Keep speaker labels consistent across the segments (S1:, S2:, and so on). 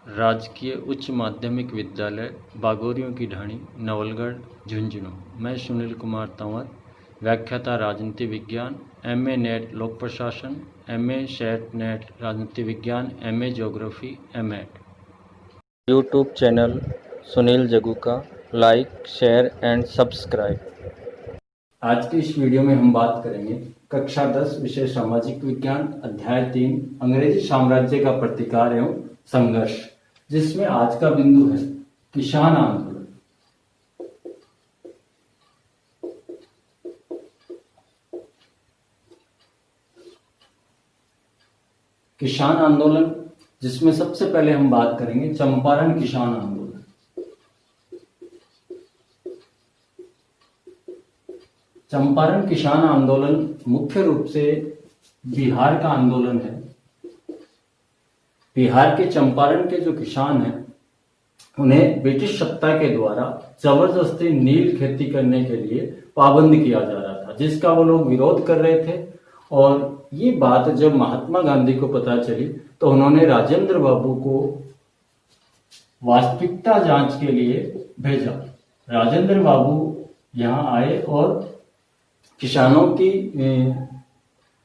S1: राजकीय उच्च माध्यमिक विद्यालय बागोरियों की ढाणी नवलगढ़ झुंझुनू। मैं सुनील कुमार तंवर, व्याख्याता राजनीति विज्ञान, एमए नेट लोक प्रशासन, एमए शेट नेट राजनीति विज्ञान, MA geography, MEd. YouTube channel Sunil Jagu का लाइक, शेयर एंड सब्सक्राइब। आज की इस वीडियो में हम बात करेंगे कक्षा 10 विषय सामाजिक विज्ञान अध्याय 3 अंग्रेजी साम्राज्य का प्रतिकार एवं संघर्ष, जिसमें आज का बिंदु है किसान आंदोलन। किसान आंदोलन, जिसमें सबसे पहले हम बात करेंगे चंपारण किसान आंदोलन। चंपारण किसान आंदोलन मुख्य रूप से बिहार का आंदोलन है। बिहार के चंपारण के जो किसान हैं, उन्हें ब्रिटिश सत्ता के द्वारा जबरदस्ती नील खेती करने के लिए पाबंद किया जा रहा था, जिसका वो लोग विरोध कर रहे थे। और ये बात जब महात्मा गांधी को पता चली तो उन्होंने राजेंद्र बाबू को वास्तविकता जांच के लिए भेजा। राजेंद्र बाबू यहाँ आए और किसानों की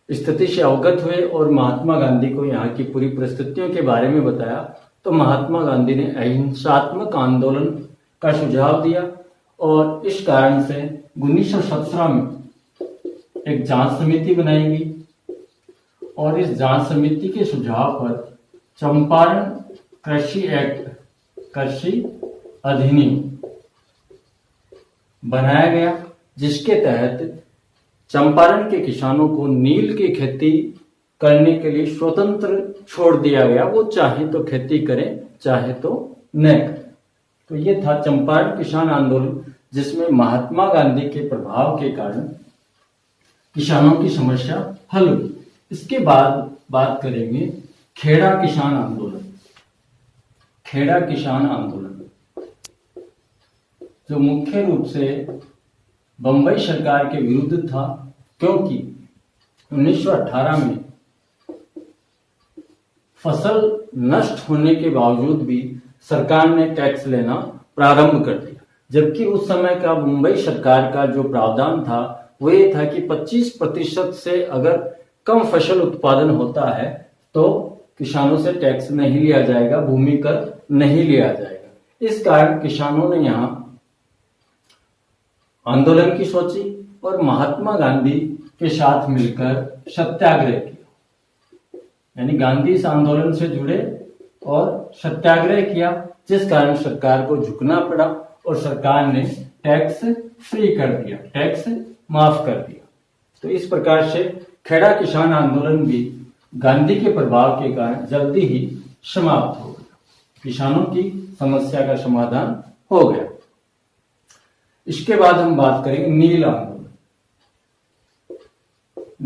S1: स्थिति से अवगत हुए और महात्मा गांधी को यहाँ की पूरी परिस्थितियों के बारे में बताया। तो महात्मा गांधी ने अहिंसात्मक आंदोलन का सुझाव दिया और इस कारण से 1917 में एक जांच समिति बनाई गई और इस जांच समिति के सुझाव पर चंपारण कृषि एक्ट, कृषि अधिनियम बनाया गया, जिसके तहत चंपारण के किसानों को नील की खेती करने के लिए स्वतंत्र छोड़ दिया गया। वो चाहे तो खेती करें, चाहे तो न करें। तो ये था चंपारण किसान आंदोलन, जिसमें महात्मा गांधी के प्रभाव के कारण किसानों की समस्या हल हुई। इसके बाद बात करेंगे खेड़ा किसान आंदोलन। खेड़ा किसान आंदोलन जो मुख्य रूप से बंबई सरकार के विरुद्ध था, क्योंकि 1918 में फसल नष्ट होने के बावजूद भी सरकार ने टैक्स लेना प्रारंभ कर दिया। जबकि उस समय का मुंबई सरकार का जो प्रावधान था वो ये था कि 25% से अगर कम फसल उत्पादन होता है तो किसानों से टैक्स नहीं लिया जाएगा, भूमि कर नहीं लिया जाएगा। इस कारण किसानों ने यहाँ आंदोलन की सोची और महात्मा गांधी के साथ मिलकर सत्याग्रह किया। यानी गांधी इस आंदोलन से जुड़े और सत्याग्रह किया, जिस कारण सरकार को झुकना पड़ा और सरकार ने टैक्स फ्री कर दिया, टैक्स माफ कर दिया। तो इस प्रकार से खेड़ा किसान आंदोलन भी गांधी के प्रभाव के कारण जल्दी ही समाप्त हो गया। किसानों की समस्या का समाधान हो गया। इसके बाद हम बात करेंगे नील आंदोलन।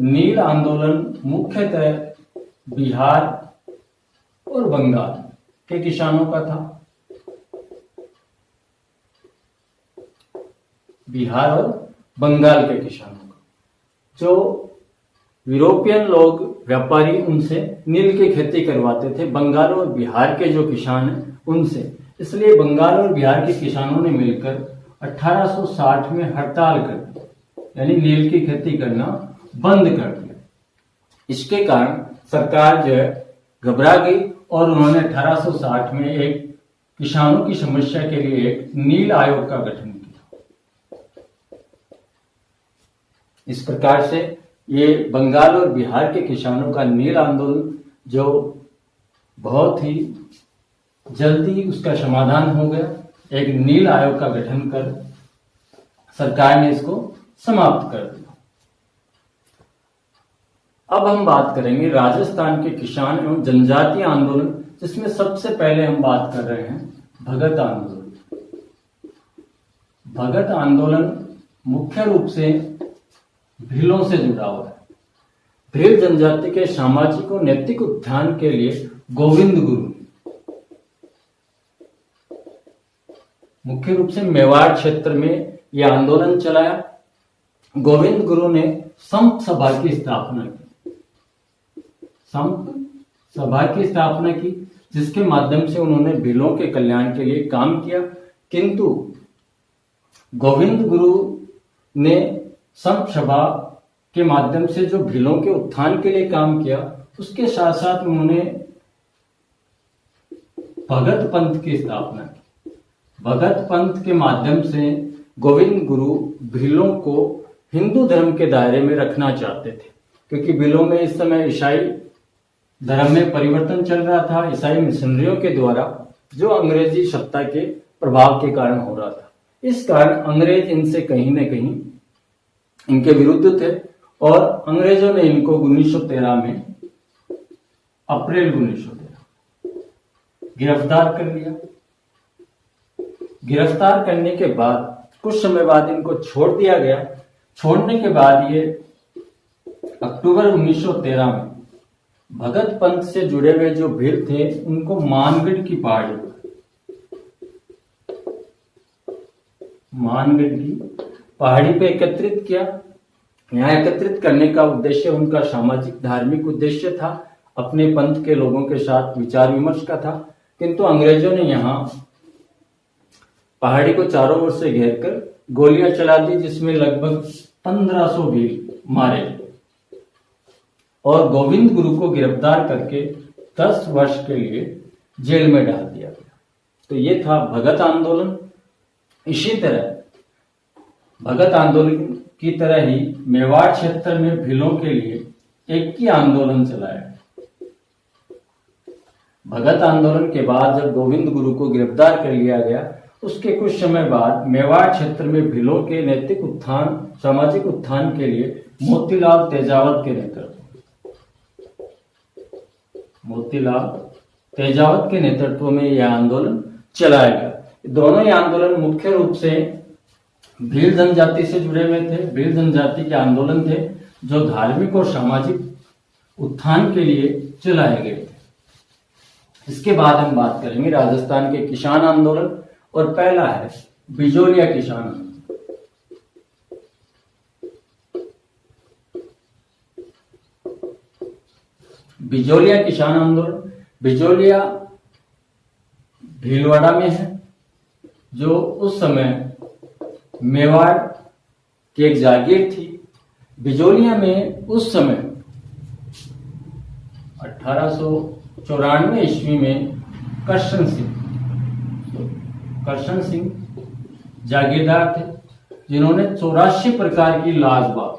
S1: नील आंदोलन मुख्यतः बिहार और बंगाल के किसानों का था। बिहार और बंगाल के किसानों का, जो यूरोपियन लोग व्यापारी उनसे नील की खेती करवाते थे, बंगाल और बिहार के जो किसान हैं उनसे। इसलिए बंगाल और बिहार के किसानों ने मिलकर 1860 में हड़ताल कर दी, यानी नील की खेती करना बंद कर दिया। इसके कारण सरकार जो है घबरा गई और उन्होंने 1860 में एक किसानों की समस्या के लिए एक नील आयोग का गठन किया। इस प्रकार से ये बंगाल और बिहार के किसानों का नील आंदोलन जो बहुत ही जल्दी उसका समाधान हो गया। एक नील आयोग का गठन कर सरकार ने इसको समाप्त कर दिया। अब हम बात करेंगे राजस्थान के किसान एवं जनजातीय आंदोलन, जिसमें सबसे पहले हम बात कर रहे हैं भगत आंदोलन। भगत आंदोलन मुख्य रूप से भीलों से जुड़ा हुआ है। भील जनजाति के सामाजिक और नैतिक उत्थान के लिए गोविंद गुरु मुख्य रूप से मेवाड़ क्षेत्र में यह आंदोलन चलाया। गोविंद गुरु ने संत सभा की स्थापना की। संत सभा की स्थापना की जिसके माध्यम से उन्होंने भीलों के कल्याण के लिए काम किया। किंतु गोविंद गुरु ने संत सभा के माध्यम से जो भीलों के उत्थान के लिए काम किया, उसके साथ साथ उन्होंने भगत पंथ की स्थापना की। भगत पंथ के माध्यम से गोविंद गुरु भीलों को हिंदू धर्म के दायरे में रखना चाहते थे, क्योंकि भीलों में इस समय ईसाई धर्म में परिवर्तन चल रहा था, ईसाई मिशनरियों के द्वारा, जो अंग्रेजी सत्ता के प्रभाव के कारण हो रहा था। इस कारण अंग्रेज इनसे कहीं न कहीं इनके विरुद्ध थे और अंग्रेजों ने इनको 1913 में, अप्रैल 1913 गिरफ्तार कर लिया। गिरफ्तार करने के बाद कुछ समय बाद इनको छोड़ दिया गया। छोड़ने के बाद ये अक्टूबर 1913 में भगत पंथ से जुड़े हुए जो भील थे उनको मानगढ़ की पहाड़ी पे एकत्रित किया। यहाँ एकत्रित करने का उद्देश्य उनका सामाजिक धार्मिक उद्देश्य था, अपने पंथ के लोगों के साथ विचार विमर्श का था। किंतु अंग्रेजों ने यहाँ पहाड़ी को चारों ओर से घेरकर गोलियां चला दी, जिसमें लगभग 1500 भील मारे और गोविंद गुरु को गिरफ्तार करके 10 वर्ष के लिए जेल में डाल दिया गया। तो ये था भगत आंदोलन। इसी तरह भगत आंदोलन की तरह ही मेवाड़ क्षेत्र में भीलों के लिए एक ही आंदोलन चलाया। भगत आंदोलन के बाद जब गोविंद गुरु को गिरफ्तार कर लिया गया, उसके कुछ समय बाद मेवाड़ क्षेत्र में भीलों के नैतिक उत्थान, सामाजिक उत्थान के लिए मोतीलाल तेजावत के नेतृत्व में यह आंदोलन चलाया गया। दोनों ही आंदोलन मुख्य रूप से भील जनजाति से जुड़े हुए थे। भील जनजाति के आंदोलन थे जो धार्मिक और सामाजिक उत्थान के लिए चलाए गए थे। इसके बाद हम बात करेंगे राजस्थान के किसान आंदोलन, और पहला है बिजोलिया किसान आंदोलन। बिजोलिया किसान आंदोलन, बिजोलिया भीलवाड़ा में है, जो उस समय मेवाड़ की एक जागीर थी। बिजोलिया में उस समय 1894 ईस्वी में करशन सिंह जागीरदार थे, जिन्होंने 84 प्रकार की लागबाग,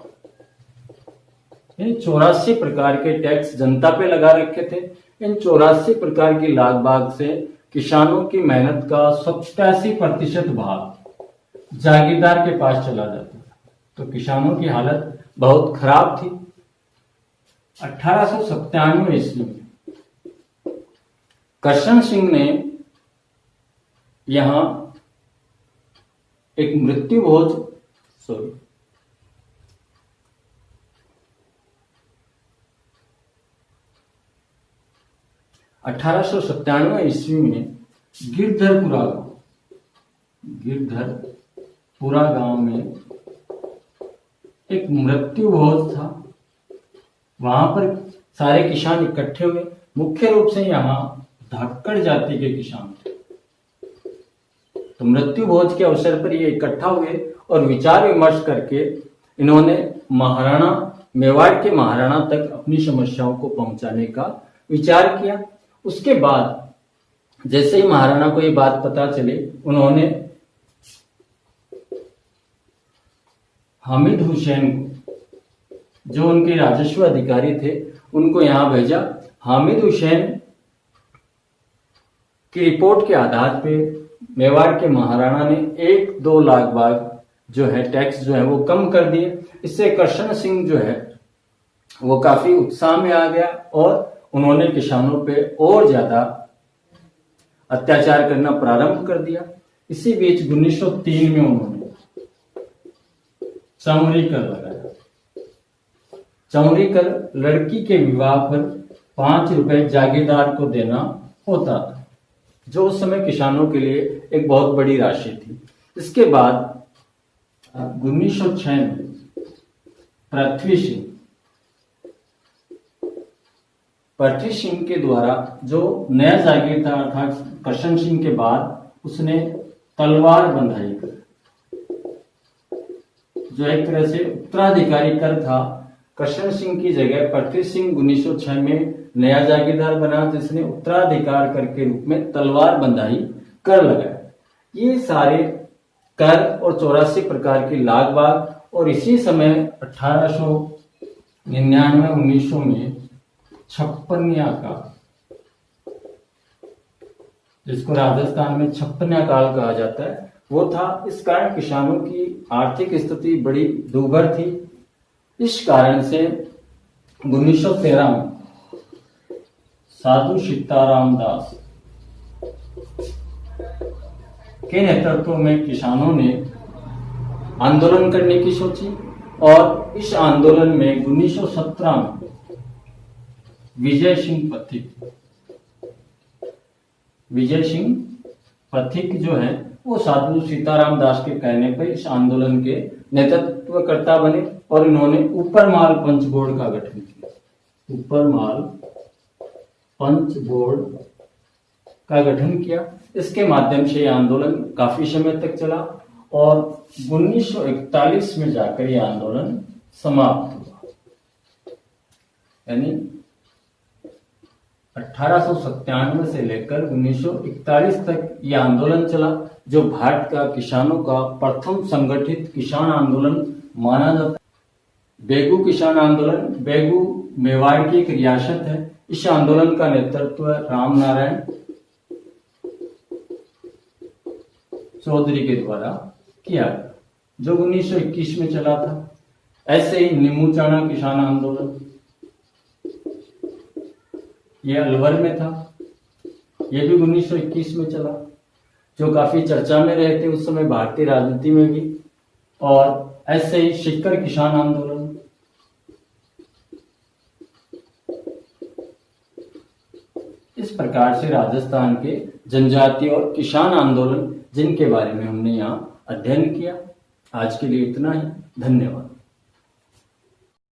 S1: 84 प्रकार के टैक्स जनता पे लगा रखे थे। इन 84 प्रकार की लागबाग से किसानों की मेहनत का 87% भाग जागीरदार के पास चला जाता था। तो किसानों की हालत बहुत खराब थी। 1897 ईस्वी में करशन सिंह ने यहां एक मृत्यु भोज 1897 ईस्वी में गिरधरपुरा गांव में एक मृत्यु भोज था। वहां पर सारे किसान इकट्ठे हुए। मुख्य रूप से यहाँ धाकड़ जाति के किसान थे। तो मृत्यु भोज के अवसर पर ये इकट्ठा हुए और विचार विमर्श करके इन्होंने मेवाड़ के महाराणा तक अपनी समस्याओं को पहुंचाने का विचार किया। उसके बाद जैसे ही महाराणा को ये बात पता चली, उन्होंने हामिद हुसैन को, जो उनके राजस्व अधिकारी थे, उनको यहां भेजा। हामिद हुसैन की रिपोर्ट के आधार पे मेवाड़ के महाराणा ने 1-2 लाख बाग जो है टैक्स जो है वो कम कर दिए। इससे करशन सिंह जो है वो काफी उत्साह में आ गया और उन्होंने किसानों पे और ज्यादा अत्याचार करना प्रारंभ कर दिया। इसी बीच 1903 में उन्होंने चौरी कर लगाया। चौरी कर लड़की के विवाह पर 5 रुपए जागीरदार को देना होता था, जो उस समय किसानों के लिए एक बहुत बड़ी राशि थी। इसके बाद 1906 में पृथ्वी सिंह पृथ्वी सिंह के द्वारा जो नया जागीरदार था करशन सिंह के बाद, उसने तलवार बंधाई कर, जो एक तरह से उत्तराधिकारी कर था। करशन सिंह की जगह पृथ्वी सिंह 1906 में नया जागीरदार बना, जिसने उत्तराधिकार कर के रूप में तलवार बंधाई कर लगाया। ये सारे कर और 84 प्रकार की लाग बाग, और इसी समय 1899-1900 में छप्पनिया का, जिसको राजस्थान में छप्पनिया काल कहा जाता है, वो था। इस कारण किसानों की आर्थिक स्थिति बड़ी दुर्भर थी। इस कारण से 1913 में साधु सीताराम दास के नेतृत्व में किसानों ने आंदोलन करने की सोची, और इस आंदोलन में 1917 में विजय सिंह पथिक जो है वो साधु सीताराम दास के कहने पर इस आंदोलन के नेतृत्वकर्ता बने, और इन्होंने ऊपरमाल पंच बोर्ड का गठन किया। ऊपरमाल पंच बोर्ड का गठन किया। इसके माध्यम से यह आंदोलन काफी समय तक चला, और 1941 में जाकर यह आंदोलन समाप्त हुआ। यानी 1897 से लेकर 1941 तक यह आंदोलन चला, जो भारत का किसानों का प्रथम संगठित किसान आंदोलन माना जाता है। बेगू किसान आंदोलन, बेगू मेवाड़ की एक रियासत है। इस आंदोलन का नेतृत्व राम नारायण चौधरी के द्वारा किया, जो 1921 में चला था। ऐसे ही नीमूचाना किसान आंदोलन, यह अलवर में था, यह भी 1921 में चला, जो काफी चर्चा में रहे थे उस समय भारतीय राजनीति में भी। और ऐसे ही शिक्कर किसान आंदोलन, इस प्रकार से राजस्थान के जनजातीय और किसान आंदोलन, जिनके बारे में हमने यहाँ अध्ययन किया। आज के लिए इतना ही। धन्यवाद।